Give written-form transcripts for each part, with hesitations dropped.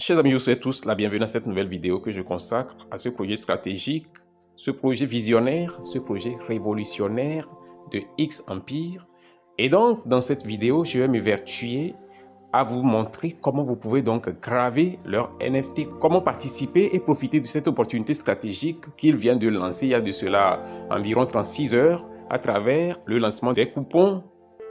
Chers amis, je vous souhaite tous la bienvenue à cette nouvelle vidéo que je consacre à ce projet stratégique, ce projet visionnaire, ce projet révolutionnaire de X Empire. Et donc, dans cette vidéo, je vais m'évertuer à vous montrer comment vous pouvez donc graver leur NFT, comment participer et profiter de cette opportunité stratégique qu'ils viennent de lancer il y a de cela environ 36 heures à travers le lancement des coupons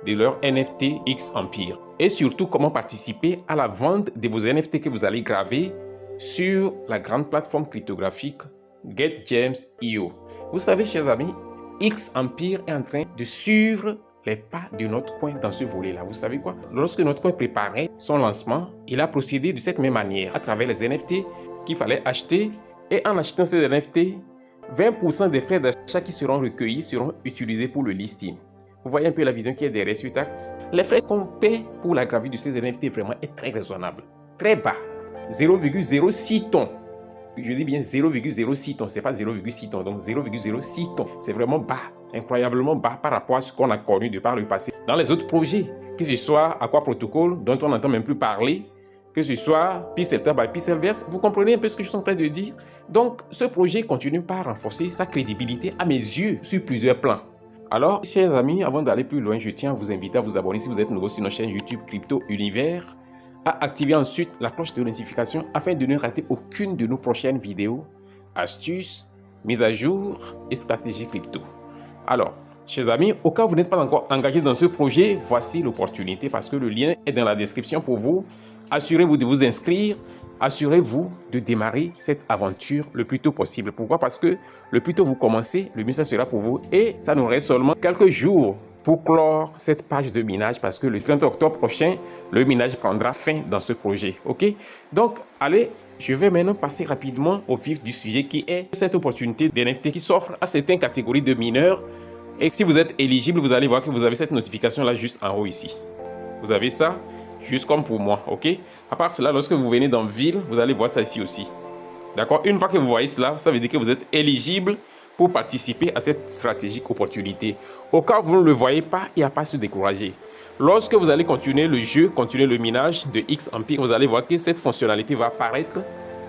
de leur NFT X Empire. Et surtout, comment participer à la vente de vos NFT que vous allez graver sur la grande plateforme cryptographique GetGems.io. Vous savez, chers amis, X Empire est en train de suivre les pas de Notcoin dans ce volet-là. Vous savez quoi? Lorsque Notcoin préparait son lancement, il a procédé de cette même manière à travers les NFT qu'il fallait acheter. Et en achetant ces NFT, 20% des frais d'achat qui seront recueillis seront utilisés pour le listing. Vous voyez un peu la vision qui est derrière ce taxe. Les frais qu'on paie pour la gravure de ces NFT vraiment est très raisonnable. Très bas. 0,06 tonnes. Je dis bien 0,06 tonnes. Ce n'est pas 0,6 tonnes. Donc 0,06 tonnes. C'est vraiment bas. Incroyablement bas par rapport à ce qu'on a connu de par le passé. Dans les autres projets, que ce soit Aqua Protocol, dont on n'entend même plus parler, que ce soit Pixelter by Pixelverse, vous comprenez un peu ce que je suis en train de dire? Donc, ce projet continue par renforcer sa crédibilité à mes yeux sur plusieurs plans. Alors, chers amis, avant d'aller plus loin, je tiens à vous inviter à vous abonner si vous êtes nouveau sur notre chaîne YouTube Crypto Univers, à activer ensuite la cloche de notification afin de ne rater aucune de nos prochaines vidéos, astuces, mises à jour et stratégies crypto. Alors, chers amis, au cas où vous n'êtes pas encore engagé dans ce projet, voici l'opportunité parce que le lien est dans la description pour vous. Assurez-vous de vous inscrire. Assurez-vous de démarrer cette aventure le plus tôt possible. Pourquoi? Parce que le plus tôt vous commencez, le mieux ça sera pour vous. Et ça nous reste seulement quelques jours pour clore cette page de minage parce que le 30 octobre prochain, le minage prendra fin dans ce projet. OK? Donc, allez, je vais maintenant passer rapidement au vif du sujet qui est cette opportunité d'NFT qui s'offre à certaines catégories de mineurs. Et si vous êtes éligible, vous allez voir que vous avez cette notification-là juste en haut ici. Vous avez ça? Juste comme pour moi, ok? À part cela, lorsque vous venez dans Ville, vous allez voir ça ici aussi. D'accord? Une fois que vous voyez cela, ça veut dire que vous êtes éligible pour participer à cette stratégique opportunité. Au cas où vous ne le voyez pas, il n'y a pas à se décourager. Lorsque vous allez continuer le jeu, continuer le minage de X Empire, vous allez voir que cette fonctionnalité va apparaître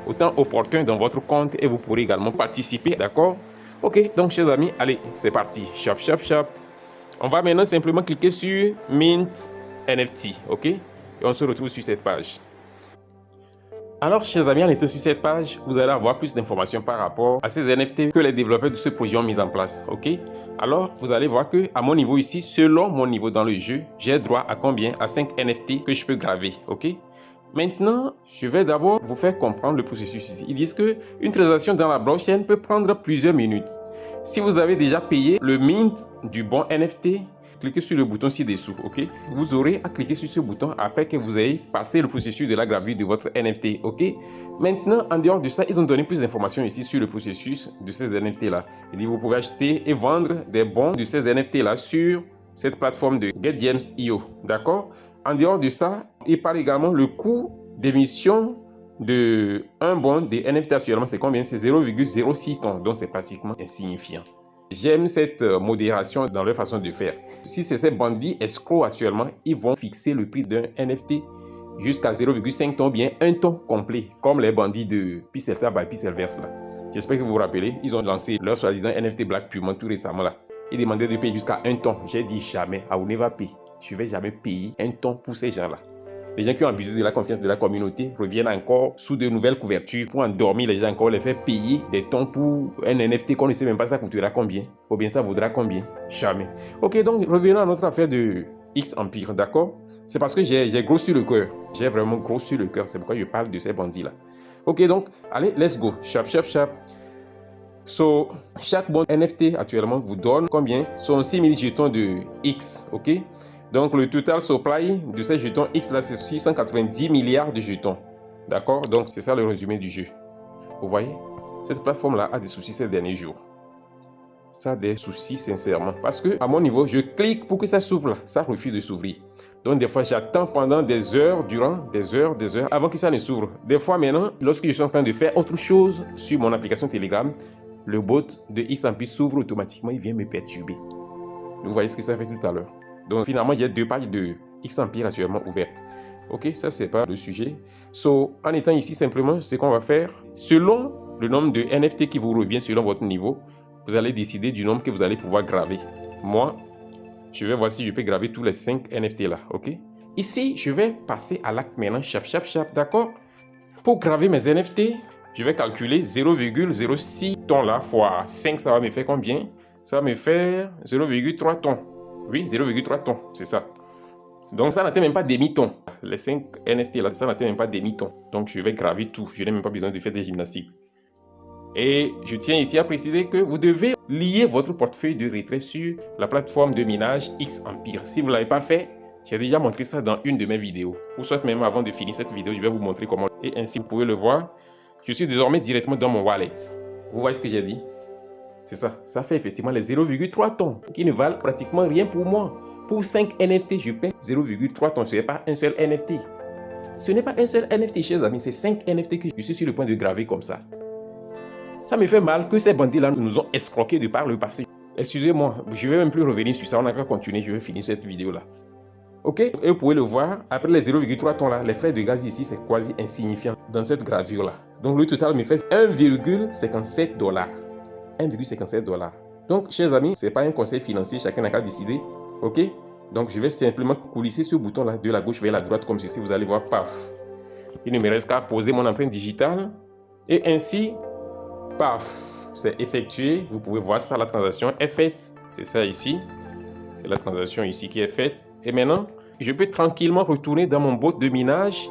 autant opportun dans votre compte et vous pourrez également participer, d'accord? Ok, donc chers amis, allez, c'est parti. Shop, shop, shop. On va maintenant simplement cliquer sur Mint NFT, ok? Et on se retrouve sur cette page. Alors, chers amis, en étant sur cette page, vous allez avoir plus d'informations par rapport à ces NFT que les développeurs de ce projet ont mis en place, ok? Alors, vous allez voir que à mon niveau ici, selon mon niveau dans le jeu, j'ai droit à combien? À 5 NFT que je peux graver, ok? Maintenant, je vais d'abord vous faire comprendre le processus ici. Ils disent qu'une transaction dans la blockchain peut prendre plusieurs minutes. Si vous avez déjà payé le mint du bon NFT, cliquez sur le bouton ci-dessous, ok? Vous aurez à cliquer sur ce bouton après que vous ayez passé le processus de la gravure de votre NFT, ok? Maintenant, en dehors de ça, ils ont donné plus d'informations ici sur le processus de ces NFT-là. Ils disent que vous pouvez acheter et vendre des bons de ces NFT-là sur cette plateforme de GetGems.io, d'accord? En dehors de ça, il parle également le coût d'émission de un bon des NFT actuellement, c'est combien? C'est 0,06 tonnes, donc c'est pratiquement insignifiant. J'aime cette modération dans leur façon de faire. Si c'est ces bandits escrocs actuellement, ils vont fixer le prix d'un NFT jusqu'à 0,5 tonnes, bien 1 tonne complet, comme les bandits de Pixelter by Pixelverse là. J'espère que vous vous rappelez, ils ont lancé leur soi-disant NFT Black purement tout récemment là. Ils demandaient de payer jusqu'à 1 tonne. J'ai dit jamais, I will never pay. Je ne vais jamais payer 1 tonne pour ces gens-là. Les gens qui ont abusé de la confiance de la communauté reviennent encore sous de nouvelles couvertures pour endormir les gens encore, les faire payer des tons pour un NFT qu'on ne sait même pas ça coûtera combien. Ou bien ça vaudra combien. Jamais. Ok, donc revenons à notre affaire de X Empire, d'accord? C'est parce que j'ai gros sur le cœur. J'ai vraiment gros sur le cœur. C'est pourquoi je parle de ces bandits-là. Ok, donc, allez, let's go. Shop, shop, shop. So, chaque bon NFT actuellement vous donne combien? Sont 6000 jetons de X, ok? Donc, le total supply de ces jetons X là, c'est 690 milliards de jetons. D'accord? Donc, c'est ça le résumé du jeu. Vous voyez? Cette plateforme-là a des soucis ces derniers jours. Ça a des soucis, sincèrement. Parce que, à mon niveau, je clique pour que ça s'ouvre là. Ça refuse de s'ouvrir. Donc, des fois, j'attends pendant des heures, durant des heures, avant que ça ne s'ouvre. Des fois, maintenant, lorsque je suis en train de faire autre chose sur mon application Telegram, le bot de X Empire s'ouvre automatiquement. Il vient me perturber. Vous voyez ce que ça fait tout à l'heure. Donc finalement, il y a 2 pages de X Empire actuellement ouvertes. Ok, ça c'est pas le sujet. So, en étant ici simplement, ce qu'on va faire, selon le nombre de NFT qui vous revient selon votre niveau, vous allez décider du nombre que vous allez pouvoir graver. Moi, je vais voir si je peux graver tous les 5 NFT là, ok? Ici, je vais passer à l'acte maintenant, chap, chap, chap, d'accord? Pour graver mes NFT, je vais calculer 0,06 tonnes là fois 5, ça va me faire combien? Ça va me faire 0,3 tonnes. Oui, 0,3 tonnes, c'est ça. Donc ça n'atteint même pas demi-ton. Les 5 NFT là, ça n'atteint même pas demi-ton. Donc je vais graver tout. Je n'ai même pas besoin de faire des gymnastiques. Et je tiens ici à préciser que vous devez lier votre portefeuille de retrait sur la plateforme de minage X Empire. Si vous ne l'avez pas fait, j'ai déjà montré ça dans une de mes vidéos. Ou soit même avant de finir cette vidéo, je vais vous montrer comment. Et ainsi, vous pouvez le voir. Je suis désormais directement dans mon wallet. Vous voyez ce que j'ai dit? C'est ça. Ça fait effectivement les 0,3 tonnes qui ne valent pratiquement rien pour moi. Pour 5 NFT, je paie 0,3 tonnes. Ce n'est pas un seul NFT. Ce n'est pas un seul NFT, chers amis. C'est 5 NFT que je suis sur le point de graver comme ça. Ça me fait mal que ces bandits-là nous ont escroqués de par le passé. Excusez-moi, je ne vais même plus revenir sur ça. On n'a qu'à continuer. Je vais finir cette vidéo-là. Ok? Et vous pouvez le voir, après les 0,3 tonnes là, les frais de gaz ici, c'est quasi insignifiant dans cette gravure-là. Donc le total me fait 1,57 $. 1,57 $. Donc, chers amis, ce n'est pas un conseil financier, chacun n'a qu'à décider. Ok? Donc, je vais simplement coulisser ce bouton-là de la gauche vers la droite, comme ceci. Vous allez voir, paf. Il ne me reste qu'à poser mon empreinte digitale. Et ainsi, paf, c'est effectué. Vous pouvez voir ça, la transaction est faite. C'est ça ici. C'est la transaction ici qui est faite. Et maintenant, je peux tranquillement retourner dans mon bot de minage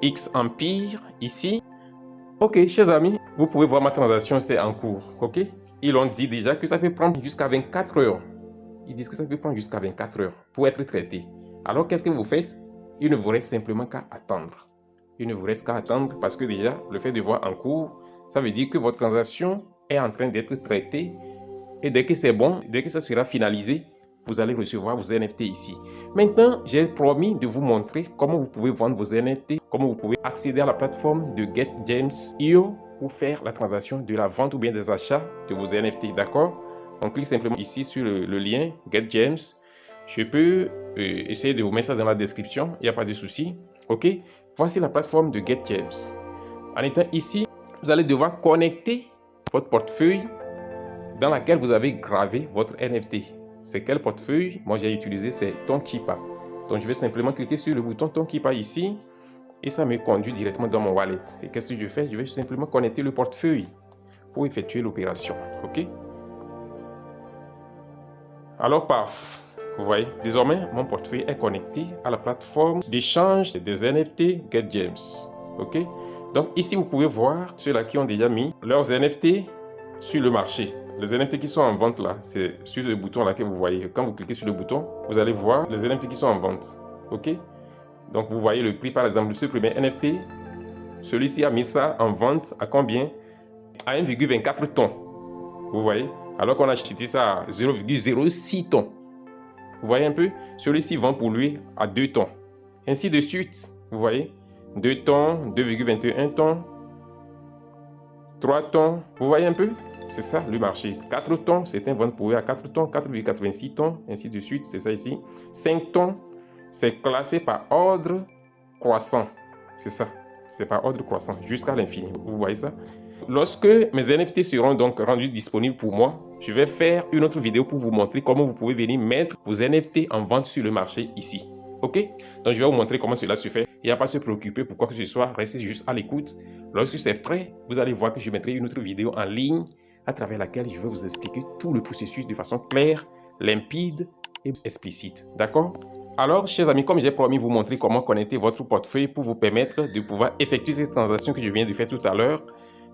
X Empire ici. Ok, chers amis, vous pouvez voir ma transaction, c'est en cours. Ok? Ils ont dit déjà que ça peut prendre jusqu'à 24 heures. Ils disent que ça peut prendre jusqu'à 24 heures pour être traité. Alors, qu'est-ce que vous faites? Il ne vous reste simplement qu'à attendre. Il ne vous reste qu'à attendre parce que déjà, le fait de voir en cours, ça veut dire que votre transaction est en train d'être traitée. Et dès que c'est bon, dès que ça sera finalisé, vous allez recevoir vos NFT ici. Maintenant, j'ai promis de vous montrer comment vous pouvez vendre vos NFT, comment vous pouvez accéder à la plateforme de GetGems.io pour faire la transaction de la vente ou bien des achats de vos NFT, d'accord? On clique simplement ici sur le lien GetGems. Je peux essayer de vous mettre ça dans la description, il n'y a pas de souci, ok? Voici la plateforme de GetGems. En étant ici, vous allez devoir connecter votre portefeuille dans laquelle vous avez gravé votre NFT. C'est quel portefeuille? Moi, j'ai utilisé, c'est Tonkeepa. Donc, je vais simplement cliquer sur le bouton Tonkeepa ici et ça me conduit directement dans mon wallet. Et qu'est-ce que je fais? Je vais simplement connecter le portefeuille pour effectuer l'opération. OK? Alors, paf, vous voyez, désormais, mon portefeuille est connecté à la plateforme d'échange des NFT GetGems. OK? Donc, ici, vous pouvez voir ceux-là qui ont déjà mis leurs NFT sur le marché. Les NFT qui sont en vente là, c'est sur le bouton là que vous voyez. Quand vous cliquez sur le bouton, vous allez voir les NFT qui sont en vente. Ok? Donc vous voyez le prix par exemple de ce premier NFT. Celui-ci a mis ça en vente à combien? À 1,24 tonnes. Vous voyez? Alors qu'on a acheté ça à 0,06 tonnes. Vous voyez un peu? Celui-ci vend pour lui à 2 tonnes. Ainsi de suite. Vous voyez? 2 tonnes, 2,21 tonnes, 3 tonnes. Vous voyez un peu? C'est ça le marché. 4 tonnes, c'est un vente pour eux à 4 tonnes, 4,86 tonnes, ainsi de suite, c'est ça ici. 5 tonnes, c'est classé par ordre croissant. C'est ça, c'est par ordre croissant, jusqu'à l'infini. Vous voyez ça? Lorsque mes NFT seront donc rendus disponibles pour moi, je vais faire une autre vidéo pour vous montrer comment vous pouvez venir mettre vos NFT en vente sur le marché ici. Ok? Donc je vais vous montrer comment cela se fait. Il n'y a pas à se préoccuper pour quoi que ce soit, restez juste à l'écoute. Lorsque c'est prêt, vous allez voir que je mettrai une autre vidéo en ligne à travers laquelle je vais vous expliquer tout le processus de façon claire, limpide et explicite. D'accord? Alors, chers amis, comme j'ai promis vous montrer comment connecter votre portefeuille pour vous permettre de pouvoir effectuer ces transactions que je viens de faire tout à l'heure,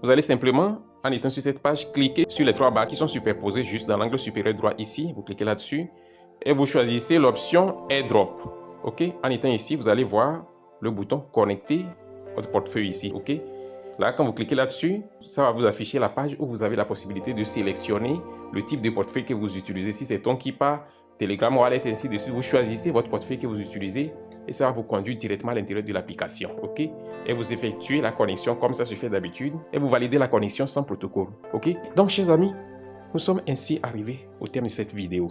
vous allez simplement, en étant sur cette page, cliquer sur les 3 barres qui sont superposées juste dans l'angle supérieur droit ici. Vous cliquez là-dessus et vous choisissez l'option AirDrop. OK? En étant ici, vous allez voir le bouton connecter votre portefeuille ici. OK? Là, quand vous cliquez là-dessus, ça va vous afficher la page où vous avez la possibilité de sélectionner le type de portefeuille que vous utilisez. Si c'est Tonkeepa, Telegram Wallet, ainsi de suite, vous choisissez votre portefeuille que vous utilisez et ça va vous conduire directement à l'intérieur de l'application. OK? Et vous effectuez la connexion comme ça se fait d'habitude et vous validez la connexion sans protocole. OK? Donc, chers amis, nous sommes ainsi arrivés au terme de cette vidéo.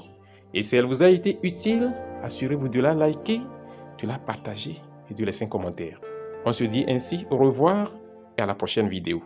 Et si elle vous a été utile, assurez-vous de la liker, de la partager et de laisser un commentaire. On se dit ainsi au revoir et à la prochaine vidéo.